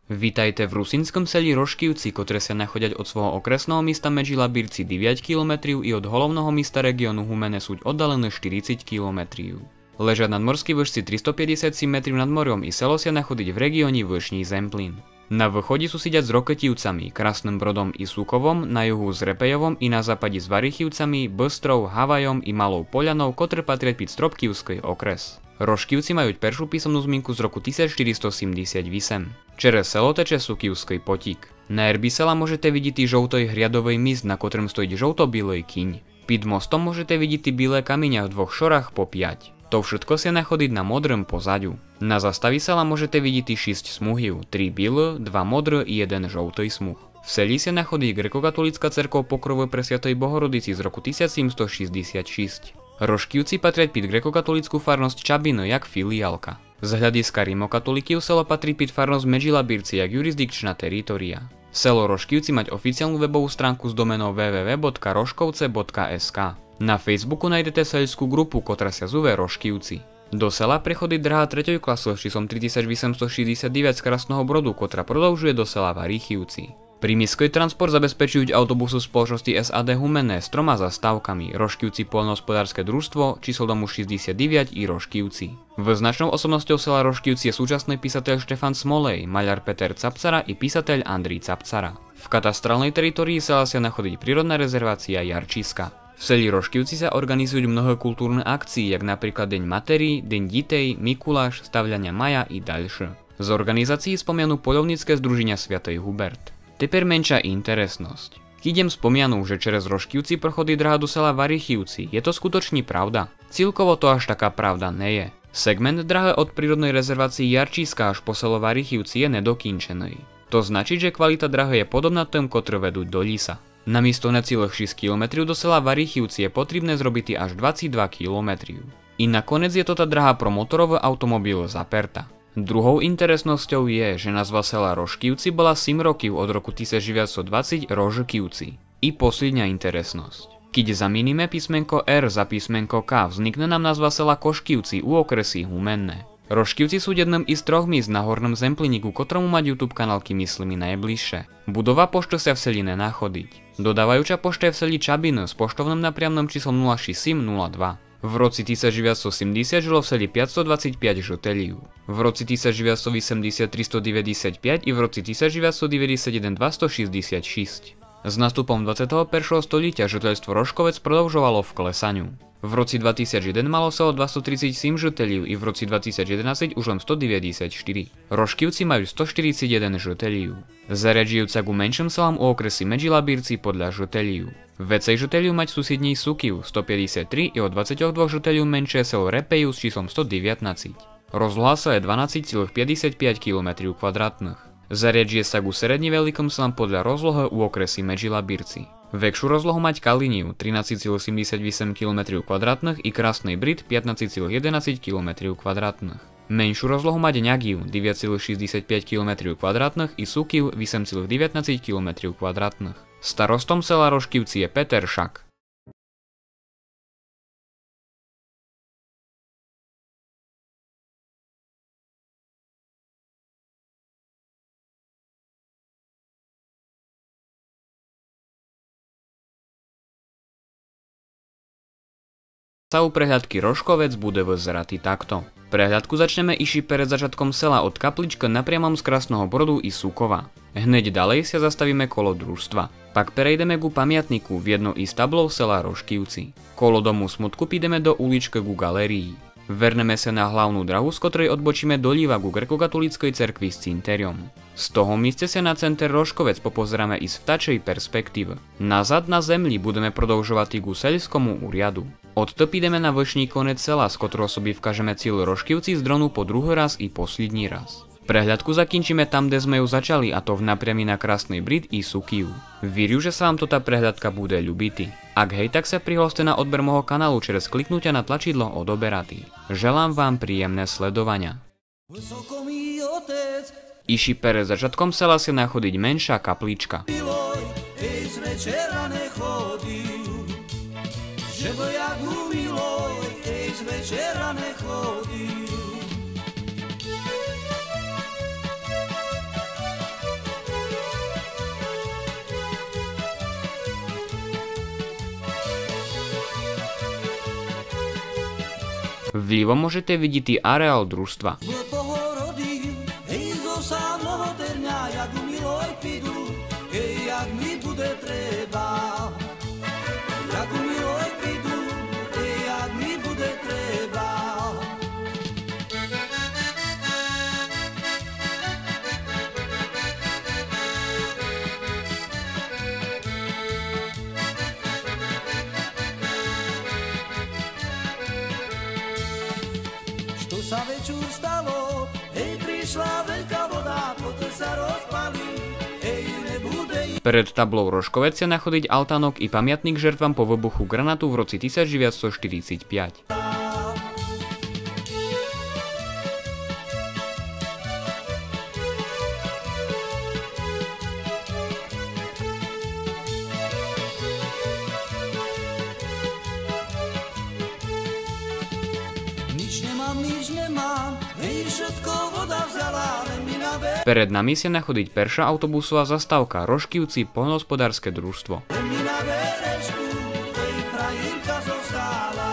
Witajte w rusínskom seli Roškівці, ktoré sa nachoďať od svojho okresného mista medzi Labírci 9 km i od hlavného mista regiónu Humene sú oddalené 40 km. Leža nad morskej výšci 350 metrov nad morom i selo sa nachodiť v regióne Vršný Zemplín. Na východe susieďať s Roketivcami, Krasným Brodom i Sukovom, na juhu s Repejovom i na západe s Varichivcami, Bystrou, Havajom i Malou Polianou, ktoré patria pід Stropkivský okres. Roškівці мають першу писемну змінку з року 1478. Через село тече Суківський потік. На ербі села можете видіти жовтий грядовий міст, на котрим стоїть жовто-білий кінь. Під мостом можете видіти біле каміння в двох шорах по 5. To všetko sa nachodí na modrém pozadiu. Na zastaví sela môžete vidieť 6 smuhів, 3 біле, 2 modré i 1 žltý smuh. V seli sa nachodí grekokatolícka cerkov Pokrovu pre Svätej Bohorodici z roku 1766. Roškівці patriať pід grekokatolícku farnosť Čabino jak filiálka. Z hľadiska rimokatolíkov selo patrí pід farnosť Medžilabírci jak jurisdikčná teritoria. Selo Roškівці mať oficiálnu webovú stránku s domenou www.roškovce.sk. Na Facebooku nájdete seľskú grupu, ktorá sa zúve Roškівці. Do sela prechodí dráha 3. klasu s číslom 3869 z Krasného Brodu, ktorá prodĺžuje do sela Varichivci. Prímystký transport zabezpečujú autobusy spoločnosti SAD Humene s 3 zastávkami: Roškівci poľnohospodárske družstvo, číslo domu 69 i Roškівci. Značnou osobnosťou sela Roškівci je súčasný písateľ Štefan Smolej, maľar Peter Capcara i písateľ Andrej Capcara. V katastrálnej teritórii sela sa nachádza prírodná rezervácia Jarčiska. V seli Roškівci sa organizujú mnohé kultúrne akcie, jak napríklad Deň Materí, Deň Ditej, Mikuláš, stavľania Maja i ďalšie. Z organizácií spomianú poľovnícke združenia Svätej Hubert. Teper menšia interesnosť. Keď spomianú, že čerez Roškівci prochodí dráha do sela Varichivci, je to skutočne pravda? Cilkovo to až taká pravda nie je. Segment dráhy od prírodnej rezervácie Jarčiska až po selo Varichivci je nedokінčený. To značí, že kvalita dráhy je podobná tým, ktoré vedú do Lisa. Namiesto necelých 6 km do sela Varichivci je potrebné zrobiť až 22 km. I nakoniec je to tá dráha pro motorové automobily zaperta. Druhou interesnosťou je, že nazva sela Roškівci bola 7 rokov od roku 1920 Rožkівci. I posledná interesnosť. Keď zamienime písmenko R za písmenko K, vznikne nám nazva sela Koškівci u okresy Humenné. Roškівci sú jedným z 3 míst na Hornom Zemplíni, ku ktorému mať YouTube kanálky myslí najbližšie. Budova pošty sa v seli nenachodiť. Dodávajúca pošta je v seli Čabino s poštovným napriamnym číslom 06702. V roci 1970 žilo v seli 525 žiteľov. V roci 1980 395 i v roci 1991 266. S nástupom 21. stolíťa žiteľstvo Roškovec prodĺžovalo v klesaniu. V roci 2001 malo selo 237 žiteľov i v roci 2011 už len 194. Roškівci majú 141 žiteľov. Zariadžujúca ku menším selám u okresy Medžilabírci podľa žiteľov. Vecej žiteľov mať susední Sukiv 153 i o 22 žiteľov menšie selo Repeju s číslom 119. Rozloha sa je 12,55 km². Zariadžuje sa ku sredne veľkým selám podľa rozlohy u okresy Medžilabírci. Väčšiu rozlohu mať Kaliniu 13,78 km² i Krasný Brid 15,11 km². Menšiu rozlohu mať Ňagiu 9,65 km² i Sukiv 8,19 km². Starostom sela Roškівci je Peter Šak. Stavu prehľadky Roškovec bude vyzerať takto. Prehľadku začneme iši pred začiatkom sela od kapličky napriamom z Krasného Brodu i Sukova. Hneď ďalej sa zastavíme kolo družstva. Pak prejdeme ku pamiatniku v jedno i stablov sela Roškівci. Kolo domu smutku pídeme do uličky ku galérii. Verneme sa na hlavnú drahu, z ktorej odbočíme dolíva ku grekokatolíckej cerkvi s cinteriom. Z toho mieste sa na center Roškovec popozeráme i z vtačej perspektíve. Nazad na zemli budeme prodĺžovať ku seľskomu úriadu. Odtop ideme na vršný konec sela, z ktorého sobie vkážeme cieľ Roškівci z dronu po druhý raz i poslední raz. Prehľadku zakončíme tam, kde sme ju začali, a to v napriami na Krasný Brid i Sukiv. Vírju, že sa vám to tá prehľadka bude ľubiti. Ak hej, tak sa prihláste na odber môjho kanálu čez kliknutia na tlačidlo odoberatý. Želám vám príjemné sledovania. Iši pred začiatkom sela sa nachodiť menšia kaplička. Vľivom môžete vidieť areál družstva. Sa večer stalo, hej, prišla veľká voda, potom sa rozpalí, hej, nebude. Pred tablou Rožkovec sa nachodiť altánok i pamiatník žertvám po wybuchu granátu v roci 1945. Nič nemám, hej, všetko voda vzala, len mi naber. Pred nami sa nachodiť perša autobusová zastávka Rožkivci poľnohospodárske družstvo. Len mi na berečku, hej, frajírka zostala.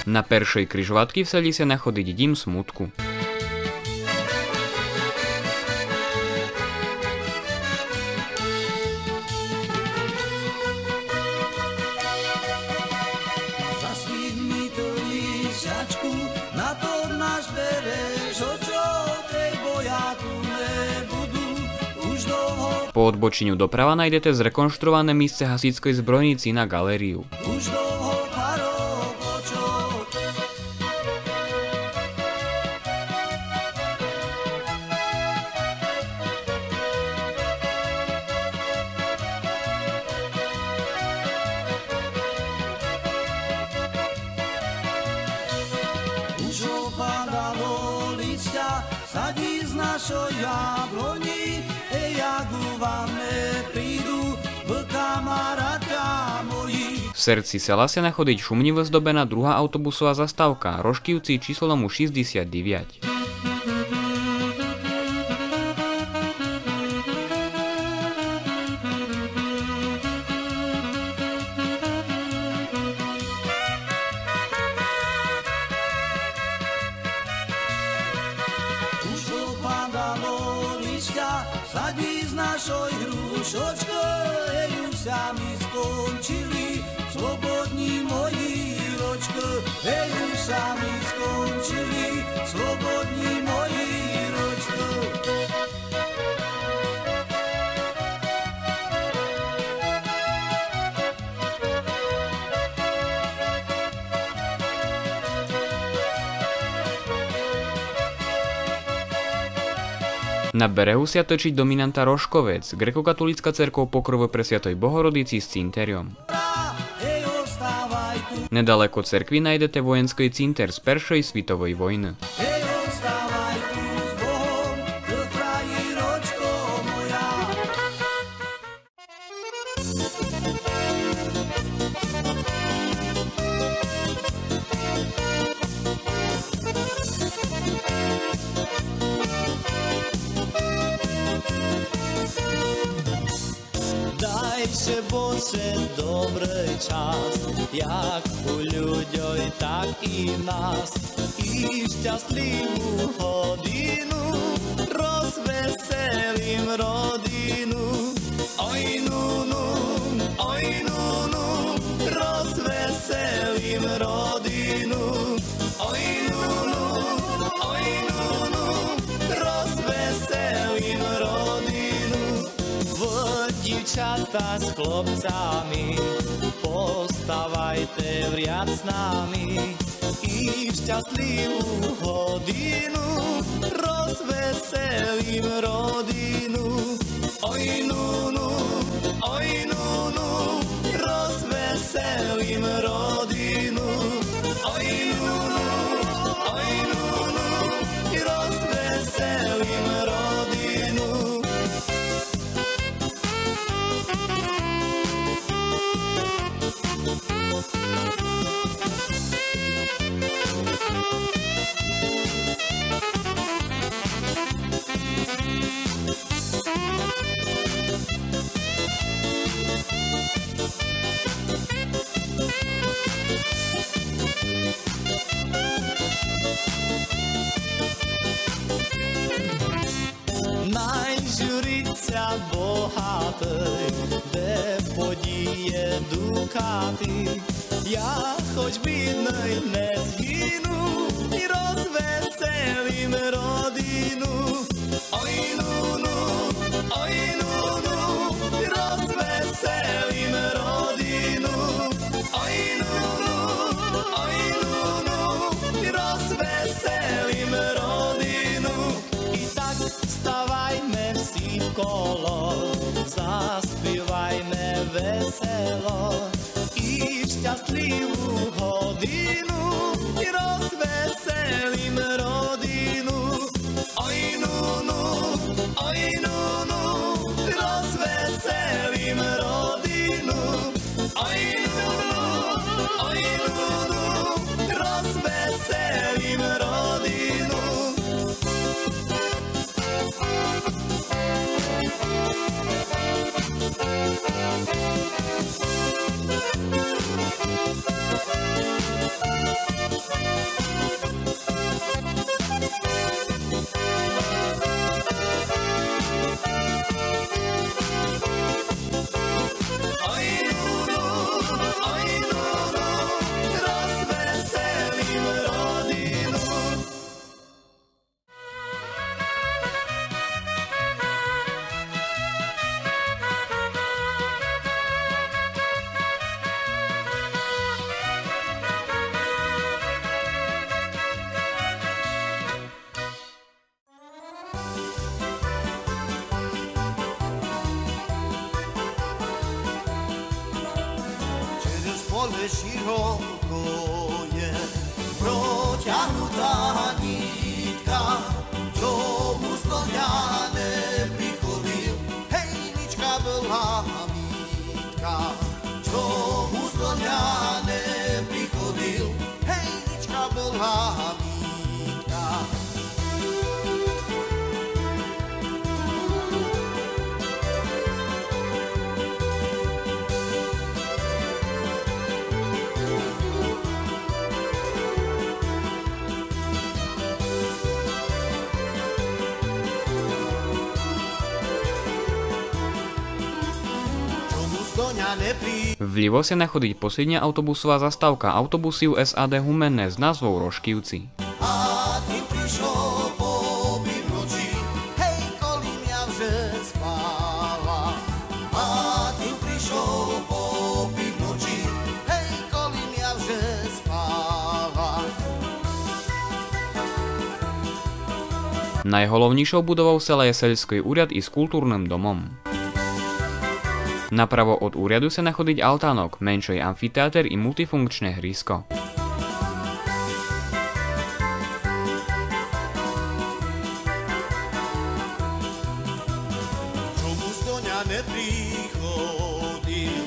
Na peršej križovatky v seli sa nachodiť Dím smutku. Na to náš bereš, o čo tej boja tu nebudú už dlho. Po odbočeniu doprava nájdete zrekonštruované místce hasičskej zbrojnici na galériu. Už dlho parobočok. Už opadalo listia, sadí z našho jabloni, jak u vám neprídu v kamaráťa moji. V srdci sela sa nachodiť šumnivo zdobená druhá autobusová zastávka Rožkivci číslo domu 69. Už opadalo listia, sadí z našoj hrušočky, už sa mi skončili slobodní moji ročky, už sa mi skončili slobodní moji ročky. Na berehu sa točí dominanta Rožkovec, grekokatolícka cerkev Pokrove pre Sviatoj Bohorodici s cinteriom. Nedaleko cerkvy nájdete vojenský cinter z Peršej svetovej vojny. Dajcie Bože dobry czas, jak u ľuďoj, tak i nás, i šťastlivú hodinu, rozveselím rodinu. Oj nunu, rozveselím rodinu. Oj nunu, rozveselím rodinu. Dievčatá s chlopcami, postávajte v riad s nami, i v šťastlivú hodinu rozveselím rodinu. Oj nunu, rozveselím rodinu. Oj nunu, rozveselím rodinu. zlatej, kde podíje dukáty. Ja choć bidnej nezhynu, rozveselím rodinu. Oj, nunu, rozveselím rodinu. Oj, nunu, rozveselím rodinu. I tak vstávajme vsi v kolo, zaspívajme veselo. I v šťastlivú hodinu rozveselím rodinu. Oj, nunu, rozveselím rodinu. Oj, nunu, rozveselím rodinu. Pole široko je proťahnutá nitka, čo mu skloňa neprichodil. Hej, nička bola mítka, čo mu skloňa neprichodil. Hej, nička bola mítka. Vlivo sa nachodiť posledná autobusová zastávka autobusu SAD Humenné s názvou Roškivci. A ty prišol po noci, hej, kolím ja vže spáva. A ty prišol po noci, hej, kolím ja vže spáva. Najholovnejšou budovou sela je seľský úrad i s kultúrnym domom. Napravo od úradu sa nachodiť altánok, menšej amfiteáter i multifunkčné hrysko. Čomu stoňa neprichodil,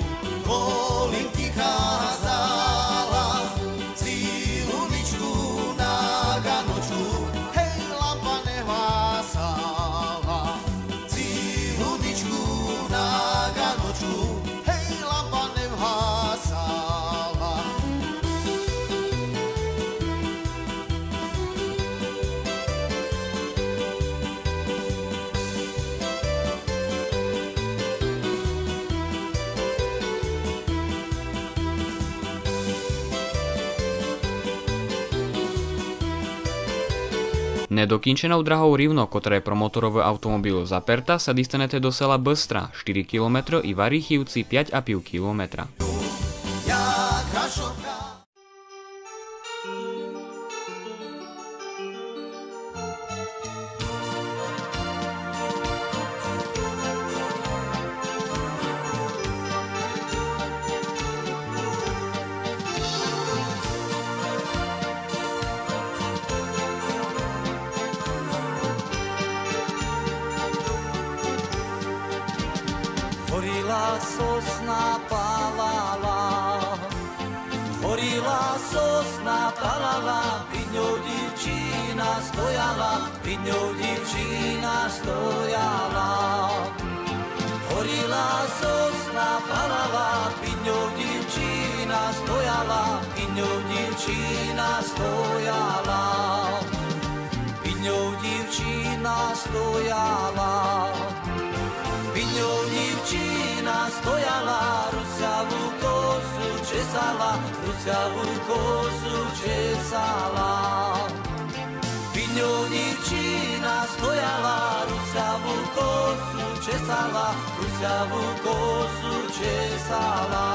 kolím ti kázala, cílu ličku na ganočku, hej, lampa nehvásala, cílu ličku na ganočku, hej, lampa nevhásala. Nedokінчеnou drahou Rivno, ktorá je pro motorové automobily zaperta, sa dostanete do sela Bystra, 4 km i Varýchivci 5,5 km. Horila sosna palala, horila sosna palala, pred ňou divčina stojala, pred ňou divčina stojala. Horila sosna palala, pred ňou divčina stojala, pred ňou divčina stojala. Pred ňou divčina stojala. Pred ňou divčina rusavú kosu česala. Piňovničina stojala, rusavú kosu česala, rusavú kosu česala.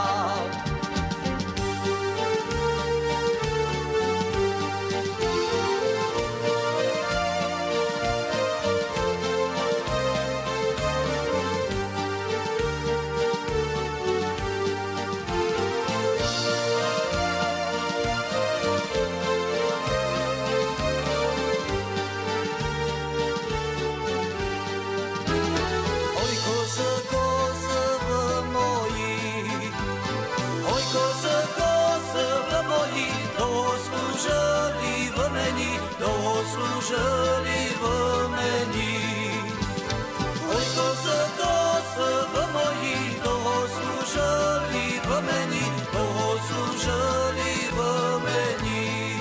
Slúžili v mení. Oj, kose v moji, toho slúžili v mení, toho slúžili v mení.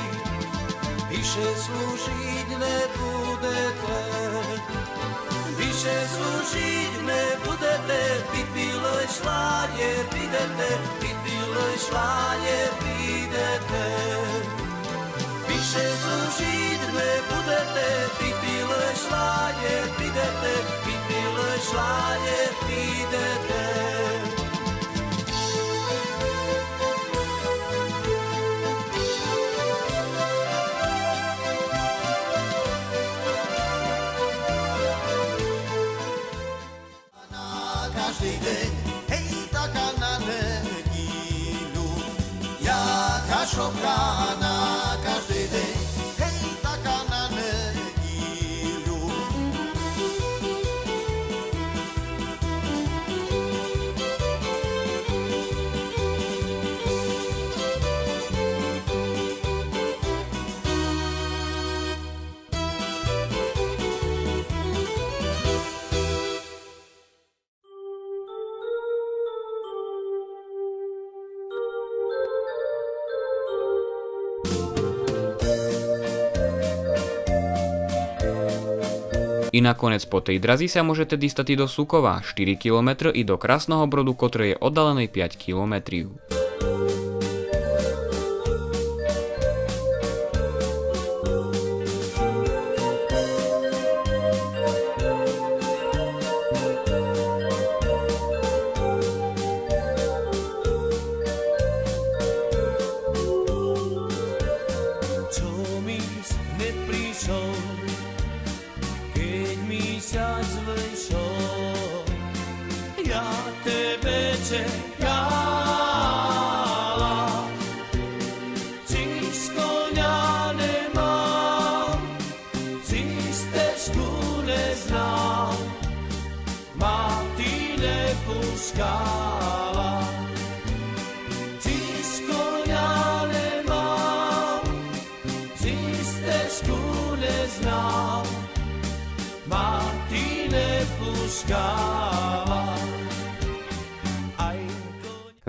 Vyše slúžiť nebudete, vyše slúžiť nebudete, pitbile šláje pidete, pitbile šláje pidete. Vyše slúžiť nebudete, pitbile šláje pidete, pitbile šláje pidete. Každý deň, hej, taká na nedílu, jaká šopka na každý deň, hej, taká na nedílu. I nakoniec po tej drazi sa môžete dostať do Sukova 4 km i do Krásneho Brodu, ktoré je oddalený 5 km. Ja tebe čekala, cisko ňa nemám, cistečku neznám, ma ty nepúškala. Cisko ňa nemám, cistečku neznám, ma ty nepúškala.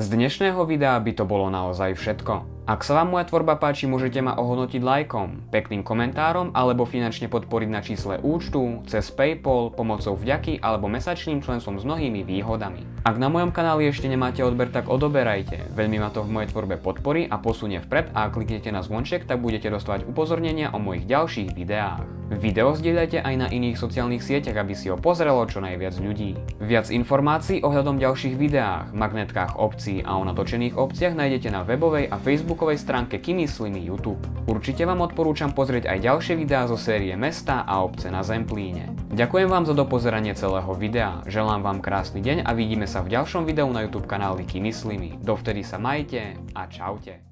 Z dnešného videa by to bolo naozaj všetko. Ak sa vám moja tvorba páči, môžete ma ohodnotiť lajkom, pekným komentárom alebo finančne podporiť na čísle účtu, cez PayPal, pomocou vďaky alebo mesačným členstvom s mnohými výhodami. Ak na mojom kanáli ešte nemáte odber, tak odoberajte. Veľmi ma to v mojej tvorbe podporí a posunie vpred, a ak kliknete na zvonček, tak budete dostávať upozornenia o mojich ďalších videách. Video zdieľajte aj na iných sociálnych sieťach, aby si ho pozrelo čo najviac ľudí. Viac informácií ohľadom ďalších videách, magnetkách obcí a o natočených obciach nájdete na webovej a facebookovej stránke Kymyslimi YouTube. Určite vám odporúčam pozrieť aj ďalšie videá zo série Mesta a obce na Zemplíne. Ďakujem vám za dopozeranie celého videa, želám vám krásny deň a vidíme sa v ďalšom videu na YouTube kanáli Kymyslimi. Dovtedy sa majte a čaute.